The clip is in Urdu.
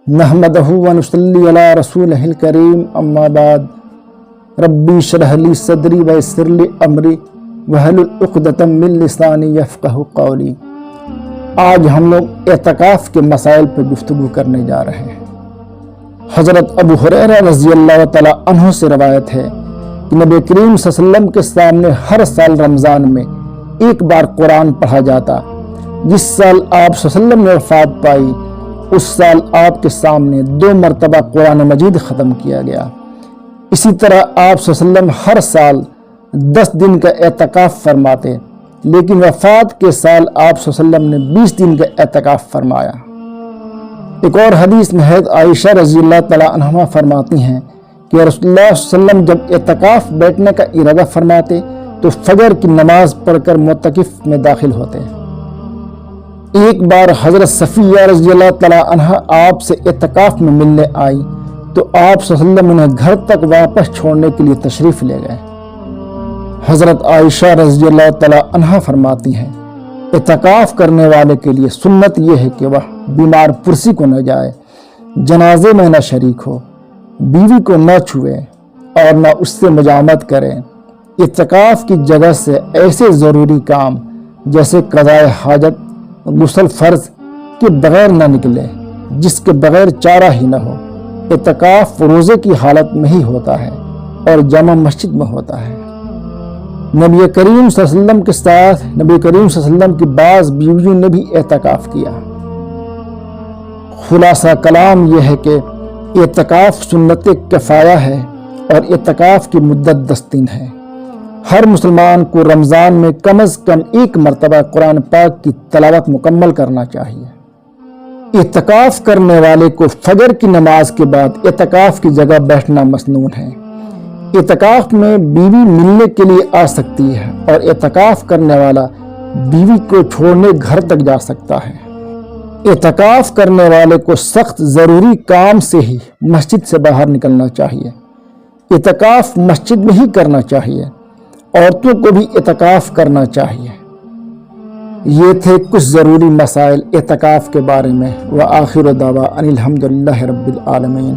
نحمدہ و نصلی علی رسولہ الکریم اما بعد ربی اشرح لی صدری ویسر لی امری واحلل عقدۃ من لسانی یفقہوا قولی۔ آج ہم لوگ اعتکاف کے مسائل پر گفتگو کرنے جا رہے ہیں۔ حضرت ابو ہریرہ رضی اللہ تعالیٰ عنہ سے روایت ہے کہ نبی کریم صلی اللہ علیہ وسلم کے سامنے ہر سال رمضان میں ایک بار قرآن پڑھا جاتا۔ جس سال آپ صلی اللہ علیہ وسلم نے وفات پائی اس سال آپ کے سامنے 2 مرتبہ قرآن مجید ختم کیا گیا۔ اسی طرح آپ صلی اللہ علیہ وسلم ہر سال 10 دن کا اعتکاف فرماتے، لیکن وفات کے سال آپ صلی اللہ علیہ وسلم نے 20 دن کا اعتکاف فرمایا۔ ایک اور حدیث میں حضرت عائشہ رضی اللہ تعالیٰ عنہا فرماتی ہیں کہ رسول اللہ صلی اللہ علیہ وسلم جب اعتکاف بیٹھنے کا ارادہ فرماتے تو فجر کی نماز پڑھ کر معتکف میں داخل ہوتے۔ ایک بار حضرت صفیہ رضی اللہ تعالیٰ عنہا آپ سے اعتکاف میں ملنے آئی تو آپ صلی اللہ علیہ وسلم انہیں گھر تک واپس چھوڑنے کے لیے تشریف لے گئے۔ حضرت عائشہ رضی اللہ تعالیٰ عنہا فرماتی ہیں اعتکاف کرنے والے کے لیے سنت یہ ہے کہ وہ بیمار پرسی کو نہ جائے، جنازے میں نہ شریک ہو، بیوی کو نہ چھوئے اور نہ اس سے مجامت کرے۔ اعتکاف کی جگہ سے ایسے ضروری کام جیسے قضاء حاجت، غسل فرض کے بغیر نہ نکلے جس کے بغیر چارہ ہی نہ ہو۔ اعتکاف روزے کی حالت میں ہی ہوتا ہے اور جامع مسجد میں ہوتا ہے۔ نبی کریم صلی اللہ علیہ وسلم کے ساتھ نبی کریم صلی اللہ علیہ وسلم کی بعض بیویوں نے بھی اعتکاف کیا۔ خلاصہ کلام یہ ہے کہ اعتکاف سنت کفایہ ہے اور اعتکاف کی مدت 10 دن ہے۔ ہر مسلمان کو رمضان میں کم از کم 1 مرتبہ قرآن پاک کی تلاوت مکمل کرنا چاہیے۔ اعتکاف کرنے والے کو فجر کی نماز کے بعد اعتکاف کی جگہ بیٹھنا مسنون ہے۔ اعتکاف میں بیوی ملنے کے لیے آ سکتی ہے اور اعتکاف کرنے والا بیوی کو چھوڑنے گھر تک جا سکتا ہے۔ اعتکاف کرنے والے کو سخت ضروری کام سے ہی مسجد سے باہر نکلنا چاہیے۔ اعتکاف مسجد میں ہی کرنا چاہیے۔ عورتوں کو بھی اعتکاف کرنا چاہیے۔ یہ تھے کچھ ضروری مسائل اعتکاف کے بارے میں۔ وآخر دعوانا الحمدللہ رب العالمین۔